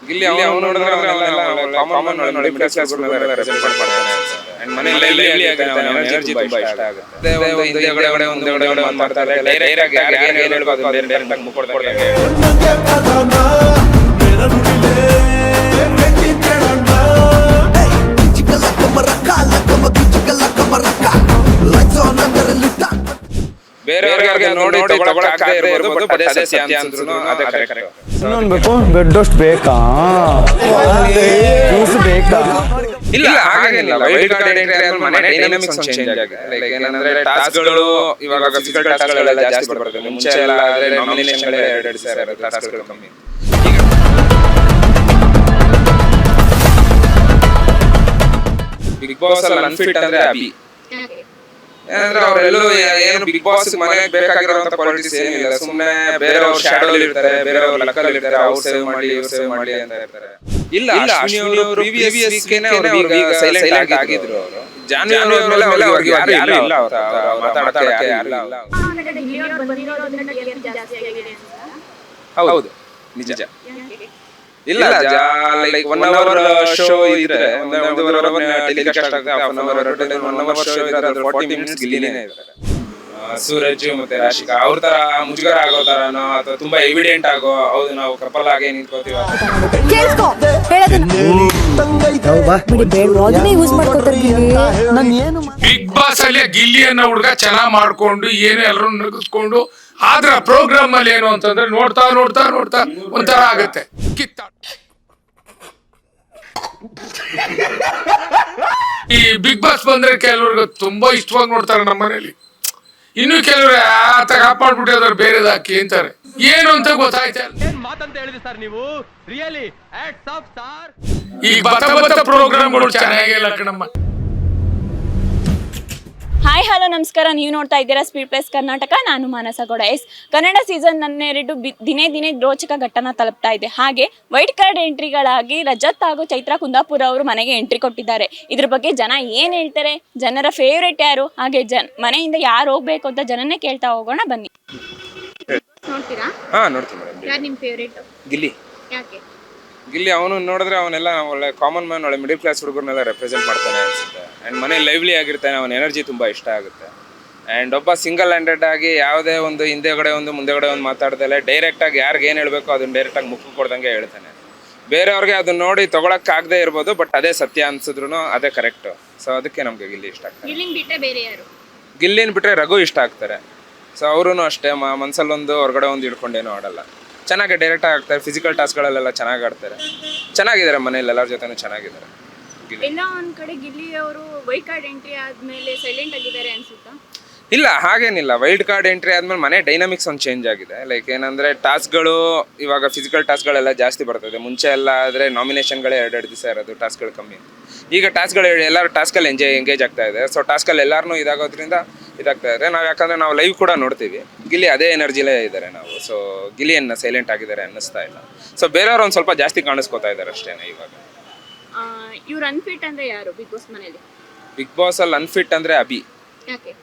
ಗಿಲ್ಲಿ ಅವನು ನೋಡಿದ್ರೆ ಅವನೆಲ್ಲ ಕಾಮನ್ ಮಿಡಲ್ ಕ್ಲಾಸ್ ಹುಡುಗರನ್ನೆಲ್ಲ ರೆಪ್ರೆಸೆಂಟ್ ಮಾಡ್ತಾನೆ ಅಂಡ್ ಮನೆ ಲೈವ್ಲಿ ಆಗುತ್ತೆ, ಅವನ ಎನರ್ಜಿ ತುಂಬಾ ಇಷ್ಟ ಆಗುತ್ತೆ. ಒಂದು ಹಿಂದೆಗಡೆ ಮಾತಾಡ್ತಾರೆ, ಡೈರೆಕ್ಟ್ ಆಗಿ ಯಾರು ಏನು ಹೇಳ್ಬೇಕು ಅದು ಡೈರೆಕ್ಟ್ ಆಗಿ ಮುಕ್ಕೊಡ್ತಾರೆ. ಬೇರೆಯವ್ರಿಗೆ ನೋಡಿ ತಗೊಳಕ್ಕಾಗದೇ ಇರ್ಬೋದು, ಬಟ್ ಅದೇ ಸತ್ಯ ಅಂದ್ರೂ ಅದೇ ಕರೆಕ್ಟ್. ಇನ್ನೊಂದು ಬೇಕು, ಬೆಡ್ಡಷ್ಟು ಬೇಕಾ, ಜ್ಯೂಸ್ ಬೇಕಾ? ಇಲ್ಲ ಹಾಗೇನಿಲ್ಲ. ವೈಲ್ಡ್ ಕಾರ್ಡ್ ಎಂಟ್ರಿ ಆದ್ಮೇಲೆ ಮನೆ ಡೈನಾಮಿಕ್ಸ್ ಚೇಂಜ್ ಆಗಿದೆ. ಲೈಕ್ ಏನಂದ್ರೆ ಟಾಸ್ಕ್ಗಳು ಇವಾಗ ಫಿಸಿಕಲ್ ಟಾಸ್ಕ್ಗಳೆಲ್ಲ ಜಾಸ್ತಿ ಬರ್ತದೆ. ಮುಂಚೆ ಎಲ್ಲ ನಾಮಿನೇಷನ್ಗಳೇ ಎರಡು ಸಾವಿರ ಟಾಸ್ಕ್ಗಳು ಕಮ್ಮಿ. ಬಿಗ್ ಬಾಸ್ ಅಲ್ಲಿ ಅನ್ಫಿಟ್ ಅಂದ್ರೆ ಅಭಿ. ಏನಂದ್ರೆ ಅವರೆಲ್ಲೂ ಏನು ಬಿಗ್ ಬಾಸ್ ಮನೆಗೆ ಬೇಕಾಗಿರುವಂತ ಕ್ವಾಲಿಟೀಸ್ ಏನಿಲ್ಲ. ಸುಮ್ಮನೆ ಬೇರೆಯವ್ರ ಶಾಡೋಲ್ ಇರ್ತಾರೆ, ಬೇರೆಯವ್ರ ಲಕ್ಕಲ್ ಇರ್ತಾರೆ, ಅವ್ರು ಸೇವ್ ಮಾಡಿ ಇವ್ರು ಸೇವ್ ಮಾಡಿ ಅಂತ ಇರ್ತಾರೆ. ಇಲ್ಲ, ಅಶ್ವಿನಿ ಅವರು ಪ್ರೀವಿಯಸ್ ವೀಕ್ನೇ ಅವ್ರು ಸೈಲೆಂಟ್ ಆಗಿದ್ರು. ಅವರು ಜಾನ್ವಿ ಅವ್ರಿಗೆ ಯಾರು ಇಲ್ಲ, ಮಾತಾಡಕ್ಕೆ ಯಾರು ಇಲ್ಲ. ಹೌದು, ನಿಜ. ಇಲ್ಲ, ಲೈಕ್ 1 hour ಶೋ ಇದ್ರೆ ಒಂದೂವರೆ ಟೆಲಿಕಾಸ್ಟ್ ಆಗುತ್ತೆ. 1 hour ಶೋ ಇದ್ರೆ ಅದ್ರ 40 minutes ಗಿಲ್ಲಿನೇ ಇರ್ತಾರೆ. ಸೂರಜ್ ಮತ್ತೆ ರಾಶಿಕಾ ಅವ್ರ ತರ ಮುಜುಗರ ಆಗೋ ತರನೋ ಅಥವಾ ತುಂಬಾ ಎವಿಡೆಂಟ್ ಆಗೋ ಹೌದು ನಾವು ಕಪಲ್ ಆಗಿ ನಿಂತ್ಕೋತೀವಿ. ಬಿಗ್ ಬಾಸ್ ಅಲ್ಲಿ ಗಿಲ್ಲಿಯನ್ನ ಹುಡುಗ ಚೆನ್ನಾಗ್ ಮಾಡ್ಕೊಂಡು ಏನು ಎಲ್ಲರೂ ನಗಿಸ್ಕೊಂಡು ಆದ್ರ ಪ್ರೋಗ್ರಾಮ್ ಅಲ್ಲಿ ಏನು ಅಂತಂದ್ರೆ ನೋಡ್ತಾ ನೋಡ್ತಾ ನೋಡ್ತಾ ಒಂಥರ ಆಗತ್ತೆ ಕಿತ್ತ. ಈ ಬಿಗ್ ಬಾಸ್ ಬಂದ್ರೆ ಕೆಲವ್ರಿಗೆ ತುಂಬಾ ಇಷ್ಟವಾಗಿ ನೋಡ್ತಾರೆ ನಮ್ಮ ಮನೇಲಿ. ಇನ್ನು ಕೆಲವರು ಆತ ಕಾಪಾಡ್ಬಿಟ್ಟು ಬೇರೆದ್ ಹಾಕಿ ಅಂತಾರೆ. ಏನು ಅಂತ ಗೊತ್ತಾಯ್ತಾ ಈಗ ಬತ್ತ ಪ್ರೋಗ್ರಾಮ್ಗಳು ಚೆನ್ನಾಗಿಲ್ಲ ಕಣಮ್ಮ. ಹಾಯ್ ಹಲೋ ನಮಸ್ಕಾರ, ನೀವು ನೋಡ್ತಾ ಇದ್ದೀರಾ ಸ್ಪೀಡ್ ಪ್ಲೇಸ್ ಕರ್ನಾಟಕ. ನಾನು ಮಾನಸ ಗೌಡ. ಕನ್ನಡ ಸೀಸನ್ 12 ದಿನೇ ದಿನೇ ರೋಚಕ ಘಟ್ಟನ ತಲುಪ್ತಾ ಇದೆ. ಹಾಗೆ ವೈಟ್ ಕಾರ್ಡ್ ಎಂಟ್ರಿಗಳಾಗಿ ರಜತ್ ಹಾಗೂ ಚೈತ್ರಾ ಕುಂದಾಪುರ ಅವರು ಮನೆಗೆ ಎಂಟ್ರಿ ಕೊಟ್ಟಿದ್ದಾರೆ. ಇದ್ರ ಬಗ್ಗೆ ಜನ ಏನ್ ಹೇಳ್ತಾರೆ, ಜನರ ಫೇವ್ರೇಟ್ ಯಾರು, ಹಾಗೆ ಮನೆಯಿಂದ ಯಾರು ಹೋಗ್ಬೇಕು ಅಂತ ಜನನೇ ಕೇಳ್ತಾ ಹೋಗೋಣ ಬನ್ನಿ. ನೋಡ್ತೀನಿ ಮೇಡಮ್. ಯಾರು ನಿಮ್ಮ ಫೇವ್ರೇಟ್? ಗಿಲ್ಲಿ. ಯಾಕೆ? ಗಿಲ್ಲಿ ಅವನು ನೋಡಿದ್ರೆ ಅವನೆಲ್ಲ ಒಳ್ಳೆ ಕಾಮನ್ ಮ್ಯಾನ್, ಒಳ್ಳೆ ಮಿಡಲ್ ಕ್ಲಾಸ್ ಹುಡುಗರನ್ನೆಲ್ಲ ರೆಪ್ರೆಸೆಂಟ್ ಮಾಡ್ತಾನೆ ಅನ್ಸುತ್ತೆ. ಆ್ಯಂಡ್ ಮನೆ ಲೈವ್ಲಿ ಆಗಿರ್ತಾನೆ, ಅವನ ಎನರ್ಜಿ ತುಂಬ ಇಷ್ಟ ಆಗುತ್ತೆ. ಆ್ಯಂಡ್ ಒಬ್ಬ ಸಿಂಗಲ್ ಹ್ಯಾಂಡೆಡ್ ಆಗಿ ಯಾವುದೇ ಒಂದು ಹಿಂದೆಗಡೆ ಒಂದು ಮುಂದೆಗಡೆ ಒಂದು ಮಾತಾಡ್ದಲೆ ಡೈರೆಕ್ಟಾಗಿ ಯಾರಿಗೆ ಏನು ಹೇಳಬೇಕು ಅದನ್ನ ಡೈರೆಕ್ಟಾಗಿ ಮುಖ ಕೊಡ್ದಂಗೆ ಹೇಳ್ತಾನೆ. ಬೇರೆಯವ್ರಿಗೆ ಅದನ್ನ ನೋಡಿ ತೊಗೊಳಕ್ಕಾಗದೇ ಇರ್ಬೋದು, ಬಟ್ ಅದೇ ಸತ್ಯ ಅನ್ಸಿದ್ರು ಅದೇ ಕರೆಕ್ಟು. ಸೊ ಅದಕ್ಕೆ ನಮಗೆ ಗಿಲ್ಲಿ ಇಷ್ಟ ಆಗ್ತದೆ. ಗಿಲ್ಲಿನ ಬಿಟ್ಟರೆ ರಘು ಇಷ್ಟ ಆಗ್ತಾರೆ. ಸೊ ಅವರೂ ಅಷ್ಟೇ ಮನಸ್ಸಲ್ಲೊಂದು ಹೊರಗಡೆ ಒಂದು ಹಿಡ್ಕೊಂಡೇನೋ ಆಡಲ್ಲ, ಚೆನ್ನಾಗಿ ಡೈರೆಕ್ಟ್ ಆಗ್ತಾರೆ. ಫಿಸಿಕಲ್ ಟಾಸ್ಕ್ಗಳಲ್ಲೆಲ್ಲ ಚೆನ್ನಾಗಿ ಆಡ್ತಾರೆ, ಚೆನ್ನಾಗಿದ್ದಾರೆ. ಮನೇಲಿ ಎಲ್ಲರ ಜೊತೆನೂ ಚೆನ್ನಾಗಿದ್ದಾರೆ. ಎಲ್ಲ ಒಂದ್ ಕಡೆ ಗಿಲ್ಲಿ ಅವರು ವೈಲ್ಡ್ ಕಾರ್ಡ್ ಎಂಟ್ರಿ ಆದ್ಮೇಲೆ ಸೈಲೆಂಟ್ ಆಗಿದ್ದಾರೆ ಅನ್ಸುತ್ತಾ? ಇಲ್ಲ ಹಾಗೇನಿಲ್ಲ. ವೈಲ್ಡ್ ಕಾರ್ಡ್ ಎಂಟ್ರಿ ಆದ್ಮೇಲೆ ಮನೆ ಡೈನಾಮಿಕ್ಸ್ ಒಂದು ಚೇಂಜ್ ಆಗಿದೆ. ಲೈಕ್ ಏನಂದ್ರೆ ಟಾಸ್ಕ್ಗಳು ಇವಾಗ ಫಿಸಿಕಲ್ ಟಾಸ್ಕ್ಗಳೆಲ್ಲ ಜಾಸ್ತಿ ಬರ್ತದೆ. ಮುಂಚೆ ಎಲ್ಲ ಆದರೆ ನಾಮಿನೇಷನ್ಗಳೇ ಎರಡು ದಿವಸ ಇರೋದು, ಟಾಸ್ಕ್ಗಳು ಕಮ್ಮಿ. ಈಗ ಟಾಸ್ಕ್ಗಳು ಎಲ್ಲರೂ ಟಾಸ್ಕಲ್ಲಿ ಎಂಗೇಜ್ ಆಗ್ತಾ ಇದೆ. ಸೊ ಟಾಸ್ಕಲ್ಲಿ ಎಲ್ಲರೂ ಇದಾಗೋದ್ರಿಂದ ಇದಾಗ್ತಾ ಇದೆ. ನಾವು ಯಾಕಂದರೆ ನಾವು ಲೈವ್ ಕೂಡ ನೋಡ್ತೀವಿ, ಗಿಲ್ಲಿ ಅದೇ ಎನರ್ಜಿಲೇ ಇದ್ದಾರೆ ನಾವು. ಸೊ ಗಿಲ್ಲಿಯನ್ನು ಸೈಲೆಂಟ್ ಆಗಿದ್ದಾರೆ ಅನ್ನಿಸ್ತಾ ಇಲ್ಲ. ಸೊ ಬೇರೆಯವ್ರು ಒಂದು ಸ್ವಲ್ಪ ಜಾಸ್ತಿ ಕಾಣಿಸ್ಕೋತಾ ಇದ್ದಾರೆ ಅಷ್ಟೇ ಇವಾಗ. ಇವ್ರು ಅನ್ಫಿಟ್ ಅಂದ್ರೆ ಯಾರು ಬಿಗ್ ಬಾಸ್ ಮನೇಲಿ? ಬಿಗ್ ಬಾಸ್ ಅಲ್ಲಿ ಅನ್ಫಿಟ್ ಅಂದ್ರೆ ಅಭಿ. ಯಾಕೆ?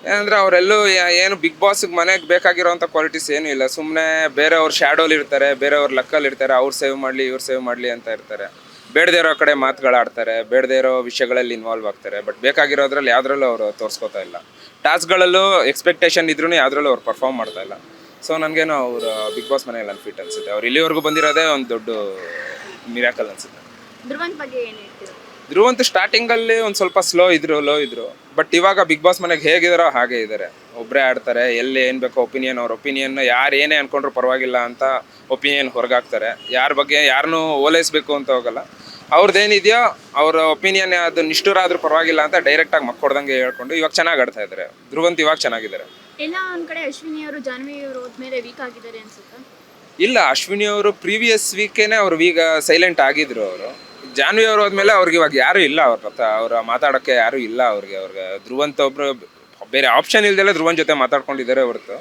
ಏನಂದ್ರೆ ಅವರೆಲ್ಲೂ ಏನು ಬಿಗ್ ಬಾಸ್ ಮನೆಗೆ ಬೇಕಾಗಿರೋಂಥ ಕ್ವಾಲಿಟೀಸ್ ಏನೂ ಇಲ್ಲ. ಸುಮ್ಮನೆ ಬೇರೆಯವ್ರ ಶಾಡೋಲ್ ಇರ್ತಾರೆ, ಬೇರೆಯವ್ರ ಲಕ್ಕಲ್ಲಿ ಇರ್ತಾರೆ, ಅವ್ರು ಸೇವ್ ಮಾಡಲಿ ಇವ್ರು ಸೇವ್ ಮಾಡಲಿ ಅಂತ ಇರ್ತಾರೆ. ಬೇಡದೇ ಇರೋ ಕಡೆ ಮಾತುಗಳಾಡ್ತಾರೆ, ಬೇಡದೇ ಇರೋ ವಿಷಯಗಳಲ್ಲಿ ಇನ್ವಾಲ್ವ್ ಆಗ್ತಾರೆ. ಬಟ್ ಬೇಕಾಗಿರೋದ್ರಲ್ಲಿ ಯಾವುದ್ರಲ್ಲೂ ಅವರು ತೋರಿಸ್ಕೋತಾ ಇಲ್ಲ. ಟಾಸ್ಕ್ಗಳಲ್ಲೂ ಎಕ್ಸ್ಪೆಕ್ಟೇಷನ್ ಇದ್ರೂ ಯಾವುದ್ರಲ್ಲೂ ಅವ್ರು ಪರ್ಫಾರ್ಮ್ ಮಾಡ್ತಾ ಇಲ್ಲ. ಸೊ ನನಗೇನೋ ಅವರು ಬಿಗ್ ಬಾಸ್ ಮನೆಯಲ್ಲಿ ಅನ್ಫಿಟ್ ಅನಿಸುತ್ತೆ. ಅವ್ರು ಇಲ್ಲಿವರೆಗೂ ಬಂದಿರೋದೇ ಒಂದು ದೊಡ್ಡ ಮಿರಾಕಲ್ ಅನಿಸುತ್ತೆ. ಧ್ರುವಂತ್ ಬಗ್ಗೆ ಏನು ಹೇಳ್ತೀರಾ? ಧ್ರುವಂತ್ ಸ್ಟಾರ್ಟಿಂಗಲ್ಲಿ ಒಂದು ಸ್ವಲ್ಪ ಲೋ ಇದ್ರು. ಬಟ್ ಇವಾಗ ಬಿಗ್ ಬಾಸ್ ಮನೆಗೆ ಹೇಗಿದಾರೋ ಹಾಗೆ ಇದ್ದಾರೆ. ಒಬ್ಬರೇ ಆಡ್ತಾರೆ, ಎಲ್ಲಿ ಏನು ಬೇಕೋ ಒಪಿನಿಯನ್, ಅವ್ರ ಒಪಿನಿಯನ್ ಯಾರು ಏನೇ ಅಂದ್ಕೊಂಡ್ರು ಪರವಾಗಿಲ್ಲ ಅಂತ ಒಪಿನಿಯನ್ ಹೊರಗಾಕ್ತಾರೆ. ಯಾರ ಬಗ್ಗೆ ಯಾರನ್ನೂ ಓಲೈಸಬೇಕು ಅಂತ ಹೋಗಲ್ಲ. ಅವ್ರದ್ದೇನಿದೆಯೋ ಅವ್ರ ಒಪಿನಿಯನ್ ಅದು ನಿಷ್ಠುರಾದ್ರೂ ಪರವಾಗಿಲ್ಲ ಅಂತ ಡೈರೆಕ್ಟಾಗಿ ಮಕ್ಕೊಡ್ದಂಗೆ ಹೇಳ್ಕೊಂಡು ಇವಾಗ ಚೆನ್ನಾಗಿ ಆಡ್ತಾ ಇದ್ದಾರೆ. ಧ್ರುವಂತ್ ಇವಾಗ ಚೆನ್ನಾಗಿದ್ದಾರೆ. ಎಲ್ಲ ಒಂದ್ ಕಡೆ ಅಶ್ವಿನಿ ಅವರು ಜಾನ್ವಿ ಅವರು ಹೋದ್ಮೇಲೆ ವೀಕ್ ಆಗಿದ್ದಾರೆ ಅನ್ಸುತ್ತಾ? ಇಲ್ಲ, ಅಶ್ವಿನಿ ಅವರು ಪ್ರೀವಿಯಸ್ ವೀಕೇನೆ ಅವ್ರು ಈಗ ಸೈಲೆಂಟ್ ಆಗಿದ್ರು. ಅವರು ಜಾನ್ವಿ ಅವರು ಹೋದ್ಮೇಲೆ ಅವ್ರಿಗೆ ಇವಾಗ ಯಾರೂ ಇಲ್ಲ, ಅವ್ರ ಮಾತಾಡೋಕ್ಕೆ ಯಾರೂ ಇಲ್ಲ ಅವ್ರಿಗೆ. ಧ್ರುವಂತ್ ಒಬ್ರು ಬೇರೆ ಆಪ್ಷನ್ ಇಲ್ದೆಲ್ಲ ಧ್ರುವಂತ್ ಜೊತೆ ಮಾತಾಡ್ಕೊಂಡಿದ್ದಾರೆ ಹೊರತು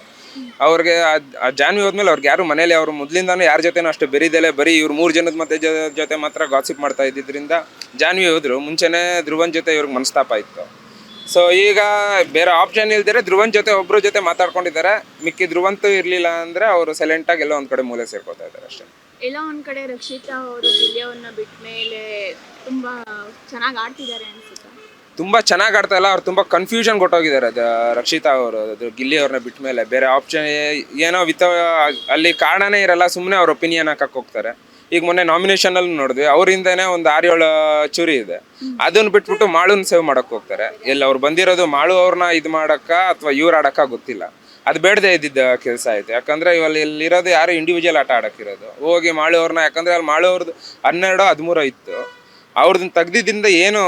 ಅವ್ರಿಗೆ ಆ ಜಾನ್ವಿ ಹೋದ್ಮೇಲೆ ಅವ್ರಿಗೆ ಯಾರು ಮನೇಲಿ ಅವರು ಮೊದಲಿಂದಾನು ಯಾರ ಜೊತೆನೂ ಅಷ್ಟು ಬೆರೀದೆಲೆ ಬರೀ ಇವ್ರು 3 ಜನದ ಜೊತೆ ಮಾತ್ರ ಗಾಸಿಪ್ ಮಾಡ್ತಾ ಇದ್ದಿದ್ದರಿಂದ ಜಾನ್ವಿ ಹೋದ್ರು. ಮುಂಚೆನೇ ಧ್ರುವಂತ್ ಜೊತೆ ಇವ್ರಿಗೆ ಮನಸ್ತಾಪ ಇತ್ತು. ಸೊ ಈಗ ಬೇರೆ ಆಪ್ಷನ್ ಇಲ್ದಿರೆ ಧ್ರುವಂತ್ ಜೊತೆ ಒಬ್ಬರ ಜೊತೆ ಮಾತಾಡ್ಕೊಂಡಿದ್ದಾರೆ. ಮಿಕ್ಕಿ ಧ್ರುವಂತ್ ಇರಲಿಲ್ಲ ಅಂದರೆ ಅವರು ಸೈಲೆಂಟಾಗಿ ಎಲ್ಲೋ ಒಂದು ಕಡೆ ಮೂಲೆ ಸೇರ್ಕೋತಾ ಇದ್ದಾರೆ ಅಷ್ಟೇ. ಎಲ್ಲ ಒಂದ್ ಕಡೆ ರಕ್ಷಿತಾ ಅವರು ಗಿಲ್ಲಿ ಅವ್ರನ್ನ ಬಿಟ್ಟ ಮೇಲೆ ತುಂಬಾ ಚೆನ್ನಾಗಿ ಆಡ್ತಿದ್ದಾರೆ ಅನ್ಸುತ್ತೆ. ತುಂಬ ಚೆನ್ನಾಗಿ ಆಡ್ತಾ ಇಲ್ಲ, ಅವ್ರು ತುಂಬ ಕನ್ಫ್ಯೂಷನ್ ಕೊಟ್ಟೋಗಿದ್ದಾರೆ ಅದು ರಕ್ಷಿತಾ ಅವರು. ಅದು ಗಿಲ್ಲಿ ಅವ್ರನ್ನ ಬಿಟ್ಟ ಮೇಲೆ ಬೇರೆ ಆಪ್ಷನ್ ಏನೋ ಅಲ್ಲಿ ಕಾರಣನೇ ಇರಲ್ಲ, ಸುಮ್ಮನೆ ಅವ್ರ ಒಪಿನಿಯನ್ ಹಾಕಕ್ಕೆ ಹೋಗ್ತಾರೆ. ಈಗ ಮೊನ್ನೆ ನಾಮಿನೇಷನಲ್ಲಿ ನೋಡಿದ್ವಿ, ಅವರಿಂದನೇ ಒಂದು 6-7 ಚೂರಿ ಇದೆ, ಅದನ್ನ ಬಿಟ್ಬಿಟ್ಟು ಮಾಳುನ್ ಸೇವ್ ಮಾಡಕ್ಕೆ ಹೋಗ್ತಾರೆ. ಎಲ್ಲಿ ಅವ್ರು ಬಂದಿರೋದು ಮಾಳು ಅವ್ರನ್ನ ಇದು ಮಾಡಕ್ಕ ಅಥವಾ ಇವ್ರು ಆಡಕ್ಕ ಗೊತ್ತಿಲ್ಲ. ಅದು ಬೇಡದೇ ಇದ್ದಿದ್ದ ಕೆಲಸ ಆಯ್ತು. ಯಾಕಂದ್ರೆ ಇಲ್ಲಿರೋದು ಯಾರು ಇಂಡಿವಿಜುವಲ್ ಆಟ ಆಡಕ್ಕಿರೋದು, ಹೋಗಿ ಮಾಳು ಅವ್ರನ್ನ, ಯಾಕಂದ್ರೆ ಅಲ್ಲಿ ಮಾಳು ಅವ್ರದ್ದು 12-13 ಇತ್ತು, ಅವ್ರದ್ದು ತೆಗ್ದಿದ್ದರಿಂದ ಏನು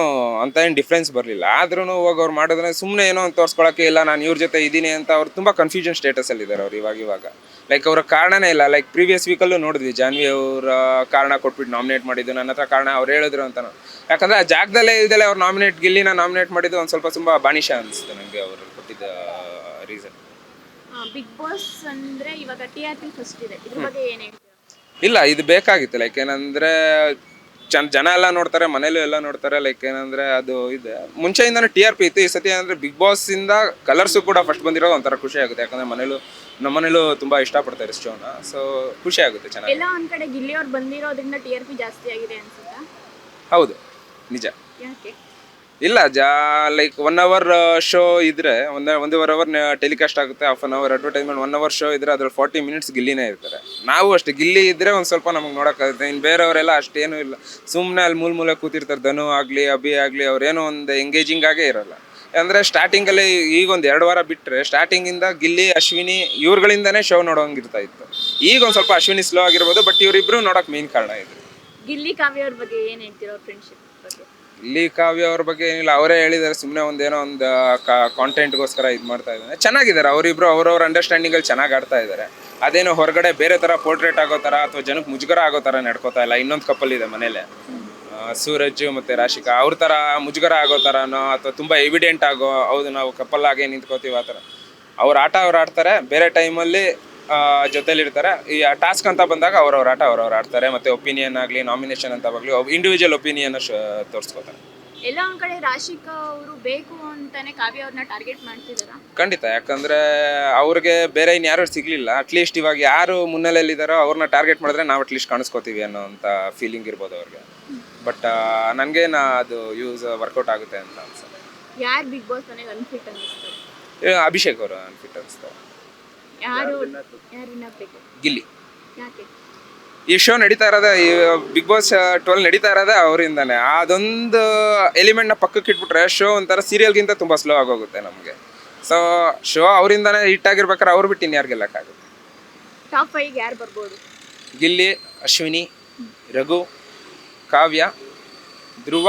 ಅಂತ ಏನು ಡಿಫ್ರೆನ್ಸ್ ಬರಲಿಲ್ಲ. ಆದ್ರೂ ಹೋಗಿ ಅವ್ರು ಮಾಡಿದ್ರೆ ಸುಮ್ಮನೆ ಏನೋ ಅಂತ ತೋರಿಸ್ಕೊಳಕ್ಕೆ ಇಲ್ಲ, ನಾನು ಇವ್ರ ಜೊತೆ ಇದ್ದೀನಿ ಅಂತ ಅವ್ರು ತುಂಬ ಕನ್ಫ್ಯೂಷನ್ ಸ್ಟೇಟಸಲ್ಲಿ ಇದ್ದಾರೆ ಅವ್ರು ಇವಾಗ. ಲೈಕ್ ಅವ್ರ ಕಾರಣನೇ ಇಲ್ಲ. ಲೈಕ್ ಪ್ರೀವಿಯಸ್ ವೀಕಲ್ಲೂ ನೋಡಿದ್ವಿ, ಜಾನ್ವಿ ಅವರ ಕಾರಣ ಕೊಟ್ಬಿಟ್ಟು ನಾಮಿನೇಟ್ ಮಾಡಿದ್ದು, ನನ್ನ ಹತ್ರ ಕಾರಣ ಅವ್ರು ಹೇಳಿದ್ರು ಅಂತ. ಯಾಕಂದರೆ ಆ ಜಾಗದಲ್ಲೇ ಇಲ್ದಲೆ ಅವ್ರು ಗಿಲ್ಲಿನ ನಾಮಿನೇಟ್ ಮಾಡಿದ್ದು ಒಂದು ಸ್ವಲ್ಪ ತುಂಬ ಬಾನಿಷ ಅನಿಸ್ತು ನನಗೆ ಅವ್ರು ಕೊಟ್ಟಿದ್ದ ರೀಸನ್. ಬಿಗ್ ಬಾಸ್ ಅಂದ್ರೆ ಇವಾಗ TRP ಫಸ್ಟ್ ಇದೆ, ಇದ್ರ ಬಗ್ಗೆ ಏನ್ ಹೇಳ್ತೀರಾ? ಇಲ್ಲ, ಇದು ಬೇಕಾಗಿತ್ತು. ಲೈಕ್ ಏನಂದರೆ ಜನ ಎಲ್ಲ ನೋಡ್ತಾರೆ, ಮನೇಲೂ ಎಲ್ಲ ನೋಡ್ತಾರೆ. ಲೈಕ್ ಏನಂದರೆ ಅದು ಇದೆ, ಮುಂಚೆಯಿಂದನೂ TRP ಇತ್ತು. ಈ ಸತಿ ಅಂದರೆ ಬಿಗ್ ಬಾಸಿಂದ ಕಲರ್ಸು ಕೂಡ ಫಸ್ಟ್ ಬಂದಿರೋ ಒಂಥರ ಖುಷಿ ಆಗುತ್ತೆ. ಯಾಕಂದರೆ ನಮ್ಮ ಮನೇಲೂ ತುಂಬ ಇಷ್ಟಪಡ್ತಾರೆ ಶೋನ. ಸೊ ಖುಷಿ ಆಗುತ್ತೆ, ಚೆನ್ನಾಗಿ. ಎಲ್ಲ ಒಂದ್ ಕಡೆ ಗಿಲ್ಲಿ ಅವ್ರು ಬಂದಿರೋದ್ರಿಂದ TRP ಜಾಸ್ತಿ ಆಗಿದೆ ಅನ್ಸುತ್ತಾ? ಹೌದು, ನಿಜ. ಯಾಕೆ? ಇಲ್ಲ, ಲೈಕ್ 1 hour ಶೋ ಇದ್ರೆ 1.5 hour ಟೆಲಿಕಾಸ್ಟ್ ಆಗುತ್ತೆ, half an hour advertisement. 1 hour show ಇದ್ರೆ ಅದ್ರಲ್ಲಿ 40 minutes ಗಿಲ್ಲಿನೇ ಇರ್ತಾರೆ. ನಾವು ಅಷ್ಟೇ, ಗಿಲ್ಲಿ ಇದ್ರೆ ಒಂದು ಸ್ವಲ್ಪ ನಮಗೆ ನೋಡೋಕ್ಕಾಗುತ್ತೆ. ಇನ್ನು ಬೇರೆಯವರೆಲ್ಲ ಅಷ್ಟೇನೂ ಇಲ್ಲ, ಸುಮ್ಮನೆ ಅಲ್ಲಿ ಮೂಲೆ ಕೂತಿರ್ತಾರೆ. ಧನು ಆಗಲಿ ಅಭಿ ಆಗಲಿ ಅವ್ರೇನೋ ಒಂದು ಎಂಗೇಜಿಂಗ್ ಆಗೇ ಇರಲ್ಲ. ಅಂದರೆ ಸ್ಟಾರ್ಟಿಂಗಲ್ಲಿ ಈಗ ಒಂದು 2 ವಾರ ಬಿಟ್ಟರೆ, ಸ್ಟಾರ್ಟಿಂಗಿಂದ ಗಿಲ್ಲಿ ಅಶ್ವಿನಿ ಇವ್ರುಗಳಿಂದನೇ ಶೋ ನೋಡೋಂಗಿರ್ತಾ ಇತ್ತು. ಈಗ ಒಂದು ಸ್ವಲ್ಪ ಅಶ್ವಿನಿ ಸ್ಲೋ ಆಗಿರ್ಬೋದು, ಬಟ್ ಇವರಿಬ್ರು ನೋಡೋಕೆ ಮೇನ್ ಕಾರಣ ಇದು. ಗಿಲ್ಲಿ ಕಾವ್ಯ ಅವ್ರ ಬಗ್ಗೆ ಏನು ಹೇಳ್ತೀರಾ, ಅವ್ರ ಫ್ರೆಂಡ್ಶಿಪ್ ಬಗ್ಗೆ? ಇಲ್ಲಿ ಕಾವ್ಯ ಅವ್ರ ಬಗ್ಗೆ ಏನಿಲ್ಲ, ಅವರೇ ಹೇಳಿದ್ದಾರೆ, ಸುಮ್ಮನೆ ಒಂದೇನೋ ಒಂದು ಕಾಂಟೆಂಟ್ಗೋಸ್ಕರ ಇದು ಮಾಡ್ತಾ ಇದ್ದಾರೆ. ಚೆನ್ನಾಗಿದ್ದಾರೆ ಅವರಿಬ್ರು, ಅವ್ರವ್ರ ಅಂಡರ್ಸ್ಟ್ಯಾಂಡಿಂಗಲ್ಲಿ ಚೆನ್ನಾಗಿ ಆಡ್ತಾ ಇದ್ದಾರೆ. ಅದೇನೋ ಹೊರಗಡೆ ಬೇರೆ ಥರ ಪೋರ್ಟ್ರೇಟ್ ಆಗೋ ಥರ ಅಥವಾ ಜನಕ್ಕೆ ಮುಜುಗರ ಆಗೋ ಥರ ನಡ್ಕೋತಾ ಇಲ್ಲ. ಇನ್ನೊಂದು ಕಪಲ್ ಇದೆ ಮನೇಲೆ, ಸೂರಜ್ ಮತ್ತು ರಾಶಿಕಾ, ಅವ್ರ ಥರ ಮುಜುಗರ ಆಗೋ ಥರನೋ ಅಥವಾ ತುಂಬ ಎವಿಡೆಂಟ್ ಆಗೋ ಹೌದು ನಾವು ಕಪಲ್ ಆಗೇ ನಿಂತ್ಕೋತೀವಿ ಆ ಥರ ಅವ್ರ ಆಟ ಅವ್ರು ಆಡ್ತಾರೆ. ಬೇರೆ ಟೈಮಲ್ಲಿ ಜೊತೆಲಿರ್ತಾರೆ. ಈ ಟಾಸ್ಕ್ ಅಂತ ಬಂದಾಗ ಅವ್ರವ್ರ ಆಟ ಅವ್ರವ್ರು ಆಡ್ತಾರೆ. ಮತ್ತು ಒಪಿನಿಯನ್ ಆಗಲಿ, ನಾಮಿನೇಷನ್ ಅಂತ ಆಗಲಿ, ಇಂಡಿವಿಜುವಲ್ ಒಪಿನಿಯನ್ ತೋರಿಸ್ಕೋತಾರೆ. ಎಲ್ಲ ಒಂದ್ ಕಡೆ ರಾಶಿಕಾ ಅವರು ಬೇಕು ಅಂತಾನೆ ಕಾವ್ಯ ಅವ್ರನ್ನ ಟಾರ್ಗೆಟ್ ಮಾಡ್ತಿದಾರ? ಖಂಡಿತ, ಯಾಕಂದರೆ ಅವ್ರಿಗೆ ಬೇರೆ ಇನ್ಯಾರು ಸಿಗಲಿಲ್ಲ. ಅಟ್ಲೀಸ್ಟ್ ಇವಾಗ ಯಾರು ಮುನ್ನೆಲೆಯಲ್ಲಿದ್ದಾರೋ ಅವ್ರನ್ನ ಟಾರ್ಗೆಟ್ ಮಾಡಿದ್ರೆ ನಾವು ಅಟ್ಲೀಸ್ಟ್ ಕಾಣಿಸ್ಕೋತೀವಿ ಅನ್ನೋ ಅಂತ ಫೀಲಿಂಗ್ ಇರ್ಬೋದು ಅವ್ರಿಗೆ. ಬಟ್ ನನಗೇನು ಅದು ವರ್ಕೌಟ್ ಆಗುತ್ತೆ ಅಂತ ಅನ್ಸುತ್ತೆ. ಯಾರು ಬಿಗ್ ಬಾಸ್ ಮನೆಗೆ ಅನ್ಫಿಟ್ ಅನಿಸ್ತಾರೆ? ಅಭಿಷೇಕ್ ಅವರು ಅನ್ಫಿಟ್ ಅನಿಸ್ತಾರೆ. ಯಾರು ಬೇಕು? ಗಿಲ್ಲಿ. ಯಾಕೆ? ಈ ಶೋ ನಡೀತಾ ಇರೋದೇ, ಈ ಬಿಗ್ ಬಾಸ್ 12 ನಡೀತಾ ಇರೋದೇ ಅವರಿಂದಾನೆ. ಅದೊಂದು ಎಲಿಮೆಂಟ್ನ ಪಕ್ಕಕ್ಕೆ ಇಟ್ಬಿಟ್ರೆ ಶೋ ಒಂಥರ ಸೀರಿಯಲ್ಗಿಂತ ತುಂಬ ಸ್ಲೋ ಆಗೋಗುತ್ತೆ ನಮಗೆ. ಸೊ ಶೋ ಅವರಿಂದಾನೆ ಹಿಟ್ ಆಗಿರ್ಬೇಕಾದ್ರೆ ಅವ್ರು ಬಿಟ್ಟು ಇನ್ಯಾರು ಗೆಲ್ಲಕ್ಕಾಗುತ್ತೆ? ಟಾಪ್ 5 ಯಾರು ಬರ್ಬೋದು? ಗಿಲ್ಲಿ, ಅಶ್ವಿನಿ, ರಘು, ಕಾವ್ಯ, ಧ್ರುವ,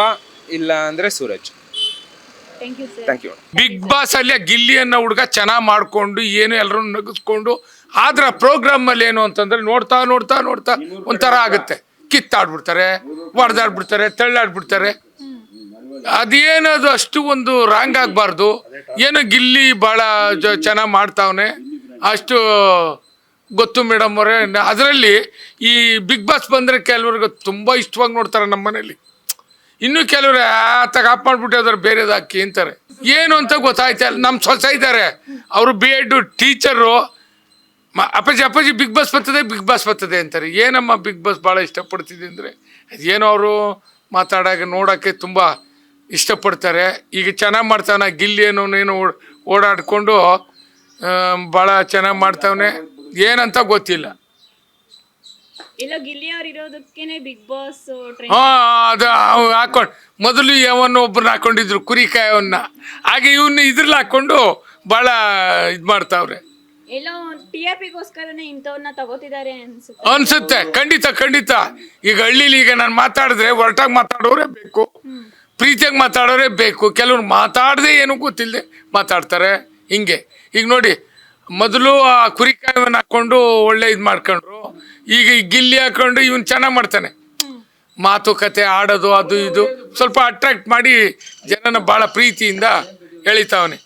ಇಲ್ಲ ಅಂದರೆ Suraj. Thank you. Bigg Boss ಅಲ್ಲಿ ಗಿಲ್ಲಿ ಅನ್ನೋ ಹುಡುಗ ಚೆನ್ನಾಗಿ ಮಾಡ್ಕೊಂಡು ಏನು ಎಲ್ಲರೂ ನಗಿಸ್ಕೊಂಡು, ಆದ್ರ ಪ್ರೋಗ್ರಾಮ್ ಅಲ್ಲಿ ಏನು ಅಂತಂದ್ರೆ ನೋಡ್ತಾ ಒಂಥರ ಆಗುತ್ತೆ. ಕಿತ್ತಾಡ್ಬಿಡ್ತಾರೆ, ಹೊಡೆದಾಡ್ಬಿಡ್ತಾರೆ, ತಳ್ಳಾಡ್ಬಿಡ್ತಾರೆ. ಅದೇನದು ಅಷ್ಟು ಒಂದು ರಾಂಗ್ ಆಗಬಾರ್ದು. ಏನು ಗಿಲ್ಲಿ ಭಾಳ ಚೆನ್ನಾಗಿ ಮಾಡ್ತಾವನೆ, ಅಷ್ಟು ಗೊತ್ತು ಮೇಡಮ್ ಅವರೇ. ಅದರಲ್ಲಿ ಈ ಬಿಗ್ ಬಾಸ್ ಬಂದರೆ ಕೆಲವ್ರಿಗೆ ತುಂಬ ಇಷ್ಟವಾಗಿ ನೋಡ್ತಾರೆ ನಮ್ಮ ಮನೇಲಿ. ಇನ್ನು ಕೆಲವರು ಆತಾಗ ಆಫ್ ಮಾಡಿಬಿಟ್ಟು ಅದ್ರ ಬೇರೆದು ಹಾಕಿ ಅಂತಾರೆ. ಏನು ಅಂತ ಗೊತ್ತಾಯ್ತಲ್ಲ. ನಮ್ಮ ಸೊಸೆ ಇದ್ದಾರೆ, ಅವರು B.Ed ಟೀಚರು. ಅಪ್ಪಾಜಿ ಬಿಗ್ ಬಾಸ್ ಬರ್ತದೆ ಅಂತಾರೆ. ಏನಮ್ಮ ಬಿಗ್ ಬಾಸ್ ಭಾಳ ಇಷ್ಟಪಡ್ತಿದ್ದೆ ಅಂದರೆ ಅದೇನೋ ಅವರು ಮಾತಾಡೋಕೆ ನೋಡೋಕ್ಕೆ ತುಂಬ ಇಷ್ಟಪಡ್ತಾರೆ. ಈಗ ಚೆನ್ನಾಗಿ ಮಾಡ್ತಾವನ ಗಿಲ್ಲಿ ಏನೋ ಓಡಾಡಿಕೊಂಡು ಭಾಳ ಚೆನ್ನಾಗಿ ಮಾಡ್ತಾವನೆ, ಏನಂತ ಗೊತ್ತಿಲ್ಲ. ಇಲ್ಲ ಗಿಲ್ಲಿ ಅವ್ರು ಇರೋದಕ್ಕೇನೆ ಬಿಗ್ ಬಾಸ್ ಅದು ಹಾಕೊಂಡು ಮೊದಲು ಯಾವನ್ನ ಒಬ್ಬರನ್ನ ಹಾಕೊಂಡಿದ್ರು ಕುರಿಕಾಯವನ್ನ, ಹಾಗೆ ಇವನ್ನ ಇದ್ರಲ್ಲಿ ಹಾಕೊಂಡು ಭಾಳ ಇದು ಮಾಡ್ತಾವ್ರೆ. ಎಲ್ಲೋ TRPಗೋಸ್ಕರನೇ ಇಂಥವ್ರನ್ನ ತಗೋತಿದ್ದಾರೆ ಅನ್ಸುತ್ತೆ. ಖಂಡಿತ. ಈಗ ಹಳ್ಳಿಲಿ ಈಗ ನಾನು ಮಾತಾಡಿದ್ರೆ ಹೊರಟಾಗಿ ಮಾತಾಡೋರೇ ಬೇಕು, ಪ್ರೀತಿಯಾಗಿ ಮಾತಾಡೋರೇ ಬೇಕು. ಕೆಲವ್ರು ಮಾತಾಡದೆ ಏನೂ ಗೊತ್ತಿಲ್ಲದೆ ಮಾತಾಡ್ತಾರೆ. ಹಿಂಗೆ ಈಗ ನೋಡಿ, ಮೊದಲು ಆ ಕುರಿಕಾಯವನ್ನ ಹಾಕೊಂಡು ಒಳ್ಳೆ ಇದು ಮಾಡ್ಕೊಂಡ್ರು. ಈಗ ಗಿಲ್ಲಿ ಹಾಕೊಂಡು ಇವನ್ ಚೆನ್ನಾಗಿ ಮಾಡ್ತಾನೆ, ಮಾತುಕತೆ ಆಡೋದು ಅದು ಇದು ಸ್ವಲ್ಪ ಅಟ್ರಾಕ್ಟ್ ಮಾಡಿ ಜನನ ಭಾಳ ಪ್ರೀತಿಯಿಂದ ಎಳಿತಾವನೆ.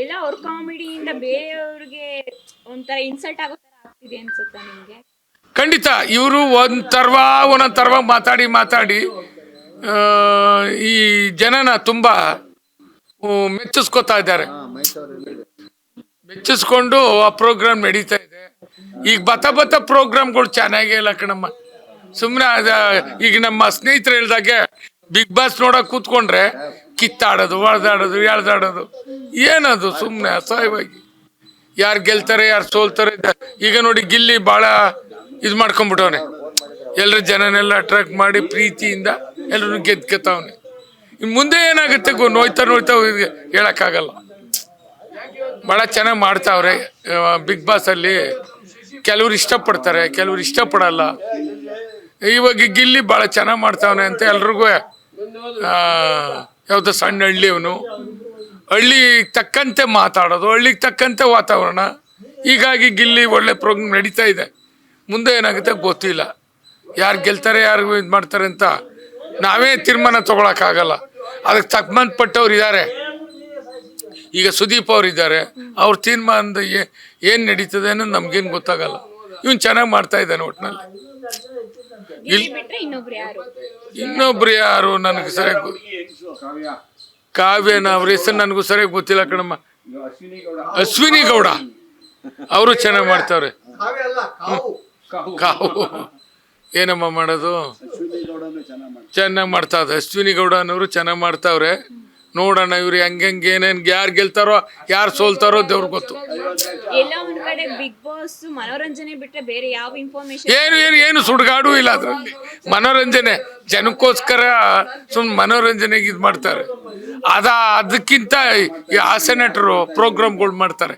ಎಲ್ಲ ಅವ್ರ ಕಾಮಿಡಿಯಿಂದ ಬೇರೆಯವ್ರಿಗೆ ಒಂಥರ ಇನ್ಸಲ್ಟ್ ಆಗೋ ಥರ ಆಗ್ತಿದೆ ಅನ್ಸುತ್ತಾ ನಿಮಗೆ? ಖಂಡಿತ. ಇವರು ಒಂದೊಂದು ತರವಾಗಿ ಮಾತಾಡಿ ಈ ಜನನ ತುಂಬ ಮೆಚ್ಚಿಸ್ಕೊತಾ ಇದ್ದಾರೆ. ಮೆಚ್ಚಿಸ್ಕೊಂಡು ಆ ಪ್ರೋಗ್ರಾಮ್ ನಡೀತಾ ಇದೆ. ಈಗ ಬತ್ತ ಪ್ರೋಗ್ರಾಮ್ಗಳು ಚೆನ್ನಾಗೇ ಇಲ್ಲ ಕಣಮ್ಮ. ಸುಮ್ಮನೆ ಈಗ ನಮ್ಮ ಸ್ನೇಹಿತರು ಹೇಳ್ದಾಗೆ ಬಿಗ್ ಬಾಸ್ ನೋಡಕ್ ಕೂತ್ಕೊಂಡ್ರೆ ಕಿತ್ತಾಡೋದು, ಹೊಡೆದಾಡೋದು, ಎಳ್ದಾಡೋದು, ಏನದು ಸುಮ್ಮನೆ ಅಸಹ್ಯವಾಗಿ. ಯಾರು ಗೆಲ್ತಾರೆ ಯಾರು ಸೋಲ್ತಾರೆ. ಈಗ ನೋಡಿ ಗಿಲ್ಲಿ ಭಾಳ ಇದು ಮಾಡ್ಕೊಂಡ್ಬಿಟ್ಟವನೆ, ಎಲ್ಲರ ಜನನೆಲ್ಲ ಅಟ್ರಾಕ್ಟ್ ಮಾಡಿ ಪ್ರೀತಿಯಿಂದ ಎಲ್ಲರೂ ಗೆದ್ಕತ್ತವನೆ. ಇನ್ನು ಮುಂದೆ ಏನಾಗುತ್ತೆ ನೋಯ್ತಾ ಹೇಳಕ್ಕಾಗಲ್ಲ. ಭಾಳ ಚೆನ್ನಾಗಿ ಮಾಡ್ತಾವ್ರೆ ಬಿಗ್ ಬಾಸಲ್ಲಿ. ಕೆಲವ್ರು ಇಷ್ಟಪಡ್ತಾರೆ, ಕೆಲವ್ರು ಇಷ್ಟಪಡಲ್ಲ. ಇವಾಗ ಗಿಲ್ಲಿ ಭಾಳ ಚೆನ್ನಾಗಿ ಮಾಡ್ತಾವನೆ ಅಂತ ಎಲ್ರಿಗೂ ಯಾವುದೋ ಸಣ್ಣ ಹಳ್ಳಿಯವನು, ಹಳ್ಳಿಗೆ ತಕ್ಕಂತೆ ಮಾತಾಡೋದು, ಹಳ್ಳಿಗೆ ತಕ್ಕಂತೆ ವಾತಾವರಣ. ಹೀಗಾಗಿ ಗಿಲ್ಲಿ ಒಳ್ಳೆ ಪ್ರೋಗ್ರಾಮ್ ನಡೀತಾ ಇದೆ. ಮುಂದೆ ಏನಾಗುತ್ತೆ ಗೊತ್ತಿಲ್ಲ. ಯಾರು ಗೆಲ್ತಾರೆ ಯಾರು ಇದು ಮಾಡ್ತಾರೆ ಅಂತ ನಾವೇ ತೀರ್ಮಾನ ತಗೊಳಕ್ಕಾಗಲ್ಲ. ಅದಕ್ಕೆ ಸಂಬಂಧಪಟ್ಟವ್ರು ಇದ್ದಾರೆ. ಈಗ ಸುದೀಪ್ ಅವ್ರು ಇದ್ದಾರೆ, ಅವ್ರ ತೀರ್ಮಾನದ ಏನು ನಡೀತದೆ ಅನ್ನೋದು ನಮ್ಗೇನು ಗೊತ್ತಾಗಲ್ಲ. ಇವನು ಚೆನ್ನಾಗಿ ಮಾಡ್ತಾ ಇದ್ದಾನೆ ಒಟ್ಟಿನಲ್ಲಿ. ಇನ್ನೊಬ್ರು ಯಾರು ನನಗೆ ಸರಿಯಾಗಿ ಕಾವ್ಯನ ಅವ್ರ ಹೆಸರು ನನಗೂ ಸರಿಯಾಗಿ ಗೊತ್ತಿಲ್ಲ ಕಣಮ್ಮ. ಅಶ್ವಿನಿ ಗೌಡ ಅವರು ಚೆನ್ನಾಗಿ ಮಾಡ್ತಾವ್ರೆ. ಕಾವು ಏನಮ್ಮ ಮಾಡೋದು, ಚೆನ್ನಾಗಿ ಮಾಡ್ತಾ ಇದ್ದಾರೆ. ಅಶ್ವಿನಿ ಗೌಡ ಅನ್ನೋರು ಚೆನ್ನಾಗಿ ಮಾಡ್ತಾವ್ರೆ. ನೋಡೋಣ ಇವ್ರು ಹೆಂಗೆ ಏನೇನು ಯಾರು ಗೆಲ್ತಾರೋ ಯಾರು ಸೋಲ್ತಾರೋ ದೇವ್ರ ಗೊತ್ತು. ಎಲ್ಲ ಒಂದ್ ಕಡೆ ಬಿಗ್ ಬಾಸ್ ಮನೋರಂಜನೆ ಬಿಟ್ರೆ ಬೇರೆ ಯಾವ ಇನ್ಫಾರ್ಮೇಶನ್ ಏನು ಸುಡ್ಗಾಡು ಇಲ್ಲ ಅದರಲ್ಲಿ. ಮನೋರಂಜನೆ ಜನಕ್ಕೋಸ್ಕರ ಸುಮ್ಮನೆ ಮನೋರಂಜನೆಗೆ ಇದು ಮಾಡ್ತಾರೆ. ಅದಕ್ಕಿಂತ ಈ ಹಾಸ್ಯ ನಟರು ಪ್ರೋಗ್ರಾಮ್ಗಳು ಮಾಡ್ತಾರೆ.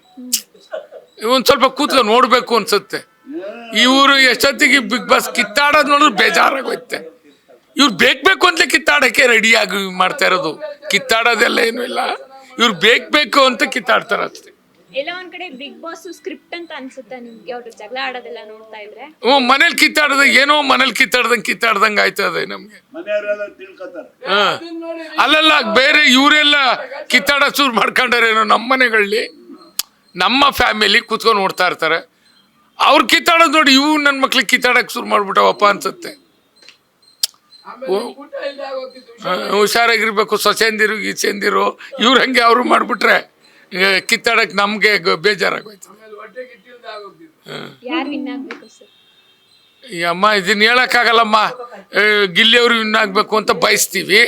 ಒಂದ್ ಸ್ವಲ್ಪ ಕೂತ್ಕೊಂಡು ನೋಡ್ಬೇಕು ಅನ್ಸುತ್ತೆ. ಇವರು ಎಷ್ಟೊತ್ತಿಗೆ ಬಿಗ್ ಬಾಸ್ ಕಿತ್ತಾಡೋದು ನೋಡಿದ್ರೆ ಬೇಜಾರಾಗೋಯ್ತೆ. ಇವ್ರು ಬೇಕು ಅಂತ ಕಿತ್ತಾಡಕ್ಕೆ ರೆಡಿಯಾಗಿ ಮಾಡ್ತಾ ಇರೋದು. ಕಿತ್ತಾಡೋದೆಲ್ಲ ಏನು ಇಲ್ಲ, ಇವ್ರು ಬೇಕು ಅಂತ ಕಿತ್ತಾಡ್ತಾರ ಅಷ್ಟೇ. ಎಲ್ಲ ಒಂದ್ ಕಡೆ ಬಿಗ್ ಬಾಸ್ ಸ್ಕ್ರಿಪ್ಟ್ ಅಂತ ಅನ್ಸುತ್ತೆ ನಿಮ್ಗೆ, ಅವ್ರು ಜಗಳ ಆಡೋದೆಲ್ಲ ನೋಡ್ತಾ ಇದ್ರೆ. ಮನೇಲಿ ಕಿತ್ತಾಡ್ದಂಗೆ ಏನೋ ಮನೇಲಿ ಕಿತ್ತಾಡ್ದಂಗೆ ಆಯ್ತದೆ ನಮ್ಗೆ. ಅಲ್ಲೆಲ್ಲ ಬೇರೆ ಇವರೆಲ್ಲ ಕಿತ್ತಾಡ ಶುರು ಮಾಡ್ಕೊಂಡಾರೇನೋ. ನಮ್ಮ ಮನೆಗಳಲ್ಲಿ ನಮ್ಮ ಫ್ಯಾಮಿಲಿ ಕೂತ್ಕೊಂಡು ನೋಡ್ತಾ ಇರ್ತಾರೆ. ಅವ್ರು ಕಿತ್ತಾಡೋದು ನೋಡಿ ಇವು ನನ್ನ ಮಕ್ಳಿಗೆ ಕಿತ್ತಾಡಕ್ ಶುರು ಮಾಡ್ಬಿಟ್ಟವಪ್ಪ ಅನ್ಸುತ್ತೆ. ಹುಷಾರಾಗಿರ್ಬೇಕು. ಸೊಸೆಂದಿರು ಗೀಸೆಂದಿರು ಇವ್ರು ಹಂಗೆ ಅವರು ಮಾಡ್ಬಿಟ್ರೆ ಕಿತ್ತಾಡಕ್ ನಮ್ಗೆ ಬೇಜಾರಾಗೋಯ್ತು. ಈ ಅಮ್ಮ ಇದನ್ನ ಹೇಳಕ್ಕಾಗಲ್ಲಮ್ಮ. ಗಿಲ್ಲಿಯವರು ವಿನ್ ಆಗ್ಬೇಕು ಅಂತ ಬಯಸ್ತೀವಿ.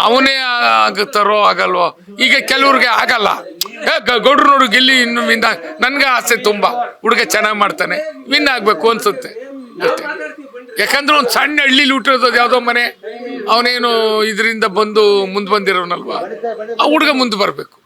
ಅವನೇ ಆಗುತ್ತಾರೋ ಆಗಲ್ವೋ. ಈಗ ಕೆಲವ್ರಿಗೆ ಆಗಲ್ಲ. ಗೌಡ್ರು ನೋಡು ಗಿಲ್ಲಿ ಇನ್ನು ವಿನ್ ನನ್ಗೆ ಆಸೆ ತುಂಬಾ. ಹುಡುಗ ಚೆನ್ನಾಗಿ ಮಾಡ್ತಾನೆ, ವಿನ್ ಆಗ್ಬೇಕು ಅನ್ಸುತ್ತೆ ಅಷ್ಟೇ. ಯಾಕಂದ್ರೆ ಒಂದು ಸಣ್ಣ ಹಳ್ಳಿಲಿ ಹುಟ್ಟಿರೋದು ಯಾವುದೋ ಮನೆ, ಅವನೇನು ಇದರಿಂದ ಬಂದು ಮುಂದೆ ಬಂದಿರೋನಲ್ವಾ. ಆ ಹುಡುಗ ಮುಂದೆ ಬರಬೇಕು.